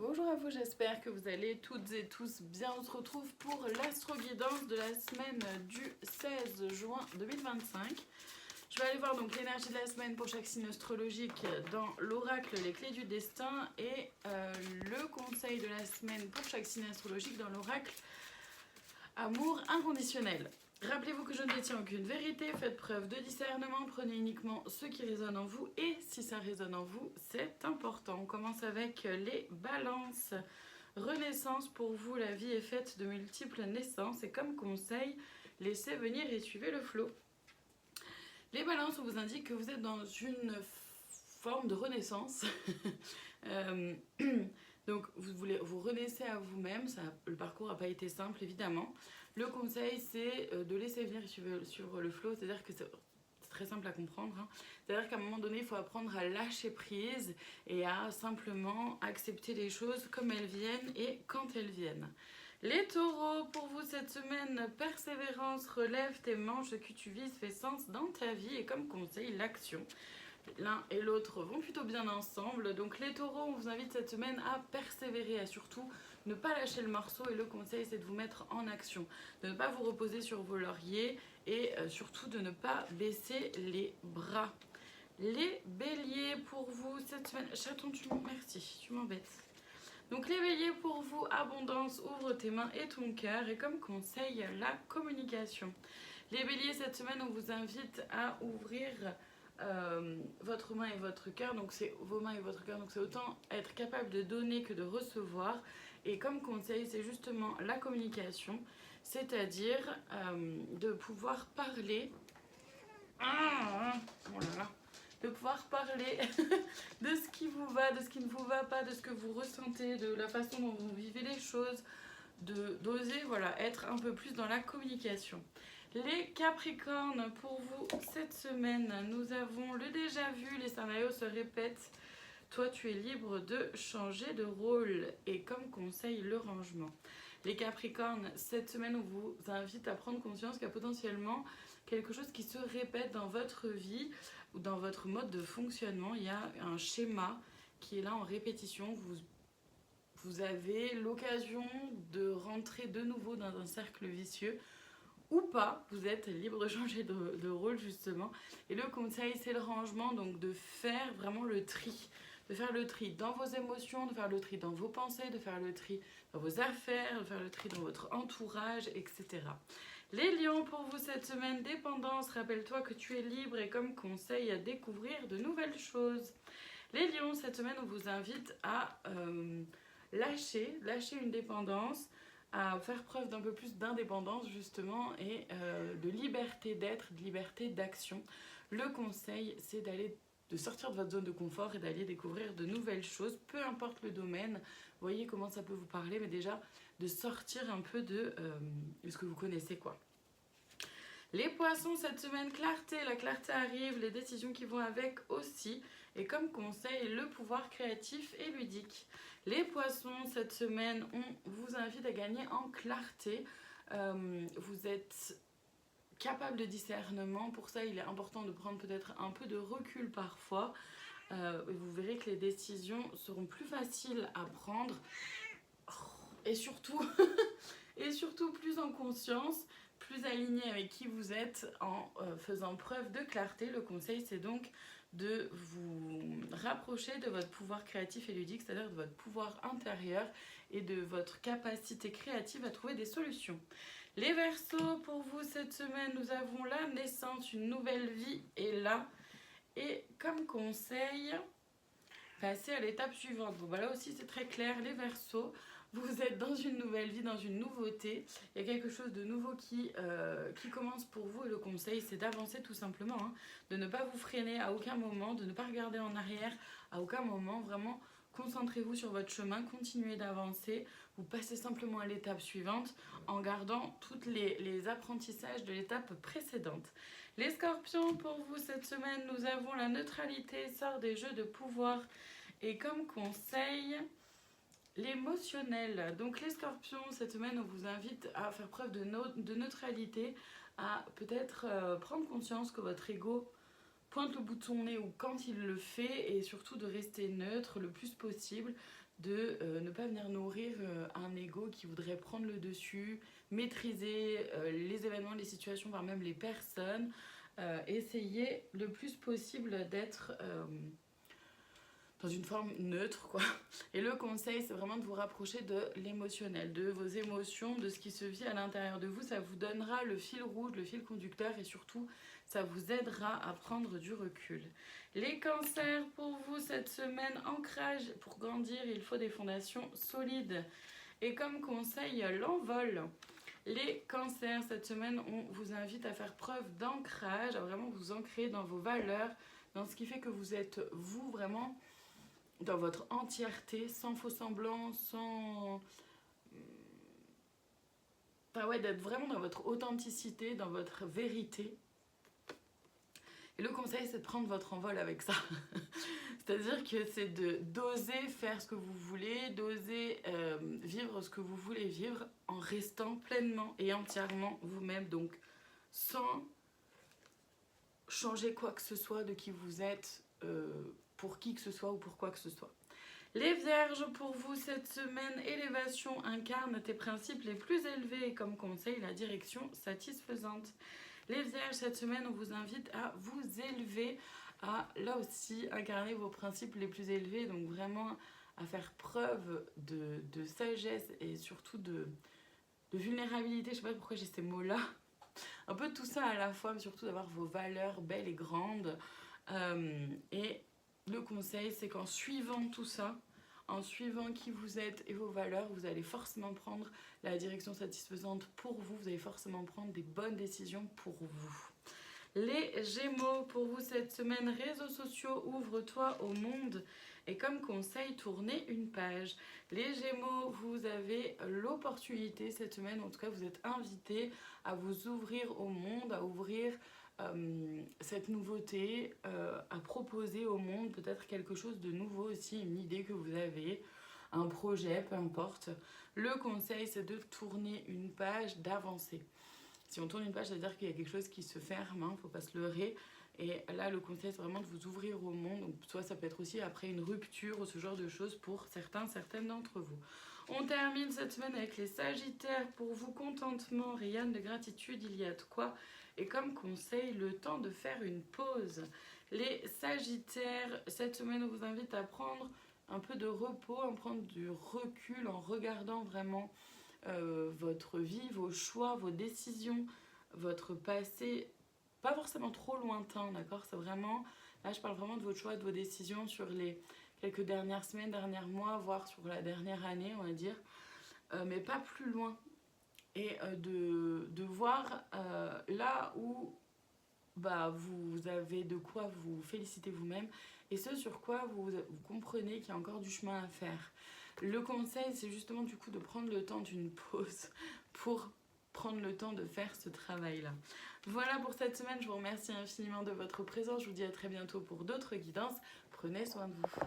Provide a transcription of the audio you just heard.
Bonjour à vous, j'espère que vous allez toutes et tous bien. On se retrouve pour l'astro-guidance de la semaine du 16 juin 2025. Je vais aller voir donc l'énergie de la semaine pour chaque signe astrologique dans l'oracle Les Clés du Destin et le conseil de la semaine pour chaque signe astrologique dans l'oracle Amour inconditionnel. Rappelez-vous que je ne détiens aucune vérité, faites preuve de discernement, prenez uniquement ce qui résonne en vous et si ça résonne en vous, c'est important. On commence avec les balances. Renaissance, pour vous, la vie est faite de multiples naissances et comme conseil, laissez venir et suivez le flot. Les balances, on vous indique que vous êtes dans une forme de renaissance. Donc vous renaissez à vous-même, le parcours n'a pas été simple évidemment. Le conseil c'est de laisser venir et suivre le flow, c'est-à-dire que c'est très simple à comprendre. Hein. C'est-à-dire qu'à un moment donné, il faut apprendre à lâcher prise et à simplement accepter les choses comme elles viennent et quand elles viennent. Les taureaux, pour vous cette semaine, persévérance, relève tes manches, ce que tu vises fait sens dans ta vie et comme conseil, l'action. L'un et l'autre vont plutôt bien ensemble. Donc les taureaux, on vous invite cette semaine à persévérer, à surtout ne pas lâcher le morceau. Et le conseil, c'est de vous mettre en action, de ne pas vous reposer sur vos lauriers et surtout de ne pas baisser les bras. Les béliers, pour vous cette semaine... Chaton, merci, tu m'embêtes. Donc les béliers, pour vous, abondance, ouvre tes mains et ton cœur. Et comme conseil, la communication. Les béliers, cette semaine, on vous invite à ouvrir... votre main et votre cœur, donc c'est vos mains et votre cœur, donc c'est autant être capable de donner que de recevoir. Et comme conseil, c'est justement la communication, c'est-à-dire de pouvoir parler, de pouvoir parler de ce qui vous va, de ce qui ne vous va pas, de ce que vous ressentez, de la façon dont vous vivez les choses, d'oser être un peu plus dans la communication. Les Capricornes, pour vous, cette semaine, nous avons le déjà vu, les scénarios se répètent. Toi, tu es libre de changer de rôle et comme conseil, le rangement. Les Capricornes, cette semaine, on vous invite à prendre conscience qu'il y a potentiellement quelque chose qui se répète dans votre vie ou dans votre mode de fonctionnement. Il y a un schéma qui est là en répétition. Vous avez l'occasion de rentrer de nouveau dans un cercle vicieux ou pas, vous êtes libre de changer de rôle justement. Et le conseil, c'est le rangement, donc de faire vraiment le tri. De faire le tri dans vos émotions, de faire le tri dans vos pensées, de faire le tri dans vos affaires, de faire le tri dans votre entourage, etc. Les lions, pour vous cette semaine, dépendance, rappelle-toi que tu es libre et comme conseil à découvrir de nouvelles choses. Les lions, cette semaine, on vous invite à lâcher une dépendance, à faire preuve d'un peu plus d'indépendance justement et de liberté d'être, de liberté d'action. Le conseil, c'est de sortir de votre zone de confort et d'aller découvrir de nouvelles choses, peu importe le domaine. Voyez comment ça peut vous parler, mais déjà de sortir un peu de ce que vous connaissez quoi. Les poissons, cette semaine, clarté, la clarté arrive, les décisions qui vont avec aussi. Et comme conseil, le pouvoir créatif et ludique. Les poissons, cette semaine, on vous invite à gagner en clarté. Vous êtes capable de discernement. Pour ça, il est important de prendre peut-être un peu de recul parfois. Vous verrez que les décisions seront plus faciles à prendre. Et surtout, plus en conscience, plus aligné avec qui vous êtes en faisant preuve de clarté. Le conseil, c'est donc de vous rapprocher de votre pouvoir créatif et ludique, c'est-à-dire de votre pouvoir intérieur et de votre capacité créative à trouver des solutions. Les Verseaux, pour vous cette semaine, nous avons la naissance, une nouvelle vie est là. Et comme conseil, passer à l'étape suivante. Bon, là aussi, c'est très clair, les Verseaux. Vous êtes dans une nouvelle vie, dans une nouveauté. Il y a quelque chose de nouveau qui commence pour vous. Et le conseil, c'est d'avancer tout simplement. Hein, de ne pas vous freiner à aucun moment, de ne pas regarder en arrière à aucun moment. Vraiment, concentrez-vous sur votre chemin, continuez d'avancer. Vous passez simplement à l'étape suivante en gardant tous les apprentissages de l'étape précédente. Les Scorpions, pour vous cette semaine, nous avons la neutralité, sort des jeux de pouvoir. Et comme conseil... l'émotionnel. Donc les Scorpions, cette semaine, on vous invite à faire preuve de neutralité, à peut-être prendre conscience que votre ego pointe le bout de son nez ou quand il le fait et surtout de rester neutre le plus possible, ne pas venir nourrir un ego qui voudrait prendre le dessus, maîtriser les événements, les situations, voire même les personnes. Essayez le plus possible d'être dans une forme neutre, quoi. Et le conseil, c'est vraiment de vous rapprocher de l'émotionnel, de vos émotions, de ce qui se vit à l'intérieur de vous. Ça vous donnera le fil rouge, le fil conducteur, et surtout, ça vous aidera à prendre du recul. Les cancers, pour vous, cette semaine, ancrage. Pour grandir, il faut des fondations solides. Et comme conseil, l'envol. Les cancers, cette semaine, on vous invite à faire preuve d'ancrage, à vraiment vous ancrer dans vos valeurs, dans ce qui fait que vous êtes, vous, vraiment dans votre entièreté, sans faux semblants, sans... Enfin ouais, d'être vraiment dans votre authenticité, dans votre vérité. Et le conseil, c'est de prendre votre envol avec ça. C'est-à-dire que c'est d'oser faire ce que vous voulez, d'oser vivre ce que vous voulez vivre en restant pleinement et entièrement vous-même. Donc, sans changer quoi que ce soit de qui vous êtes, pour qui que ce soit ou pour quoi que ce soit. Les vierges, pour vous cette semaine, élévation, incarne tes principes les plus élevés. Comme conseil, la direction satisfaisante. Les vierges, cette semaine, on vous invite à vous élever, à là aussi incarner vos principes les plus élevés. Donc vraiment à faire preuve de sagesse et surtout de vulnérabilité. Je sais pas pourquoi j'ai ces mots-là. Un peu tout ça à la fois, mais surtout d'avoir vos valeurs belles et grandes. Et le conseil, c'est qu'en suivant tout ça, en suivant qui vous êtes et vos valeurs, vous allez forcément prendre la direction satisfaisante pour vous. Vous allez forcément prendre des bonnes décisions pour vous. Les Gémeaux, pour vous cette semaine, réseaux sociaux, ouvre-toi au monde. Et comme conseil, tournez une page. Les Gémeaux, vous avez l'opportunité cette semaine, en tout cas vous êtes invités à vous ouvrir au monde, à ouvrir cette nouveauté, à proposer au monde peut-être quelque chose de nouveau aussi, une idée que vous avez, un projet, peu importe. Le conseil, c'est de tourner une page, d'avancer. Si on tourne une page, c'est-à-dire qu'il y a quelque chose qui se ferme, hein, faut pas se leurrer. Et là, le conseil, c'est vraiment de vous ouvrir au monde. Donc, soit ça peut être aussi après une rupture ou ce genre de choses pour certaines d'entre vous. On termine cette semaine avec les Sagittaires. Pour vous, contentement, rayonne de gratitude, il y a de quoi. Et comme conseil, le temps de faire une pause. Les Sagittaires, cette semaine, on vous invite à prendre un peu de repos, à prendre du recul en regardant vraiment votre vie, vos choix, vos décisions, votre passé, pas forcément trop lointain, d'accord? C'est vraiment, là je parle vraiment de votre choix, de vos décisions sur les quelques dernières semaines, derniers mois, voire sur la dernière année, on va dire, mais pas plus loin. Et de voir là où bah, vous avez de quoi vous féliciter vous-même et ce sur quoi vous comprenez qu'il y a encore du chemin à faire. Le conseil, c'est justement du coup de prendre le temps d'une pause pour prendre le temps de faire ce travail-là. Voilà pour cette semaine, je vous remercie infiniment de votre présence. Je vous dis à très bientôt pour d'autres guidances. Prenez soin de vous.